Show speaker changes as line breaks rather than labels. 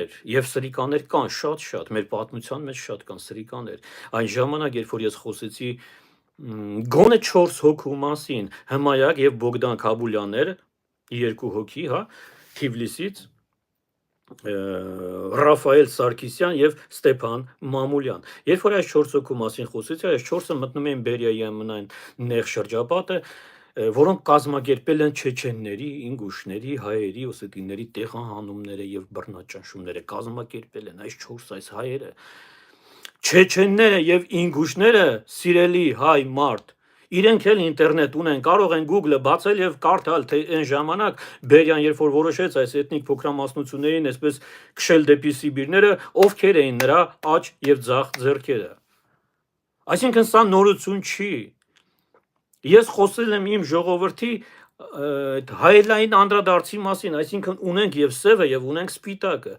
սրիկաներ, եւ սրիկաներ կան շատ, մեր պատմության մեջ շատ կան սրիկաներ։ Այն ժամանակ, երբ որ ես խոսեցի գոնե 4 հոգու մասին, Հմայակ եւ Բոգդան Քաբուլյանները, 2 հոգի, հա, Թիֆլիսից, Ռաֆայել Սարգսյան եւ Ստեփան Մամուլյան։ Երբ որ այս 4 հոգու մասին խոսեցի, այս 4-ը մտնում էին Բերիայի ամենայն նեղ շրջապատը, որոնք կազմակերպել են չեչենների, ինգուշների, հայերի, օսետիների տեղահանումները եւ բռնաճնշումները կազմակերպել են այս հայերը։ Չեչենները եւ ինգուշները, սիրելի հայ մարդ, իրենք էլ ինտերնետ ունեն, կարող են Google-ը բացել եւ կարդալ, թե այն ժամանակ Բերյան երբ որ որոշեց այս էթնիկ փոքրամասնություններին այսպես քշել դեպի Սիբիրները, ովքեր էին նրա աջ եւ ձախ ձեռքերը։ Այսինքն սա նորություն չի։ Ես խոսել եմ իմ ժողովրդի հայելային անդրադարձի մասին, այսինքն ունենք եւ սևը եւ ունենք սպիտակը։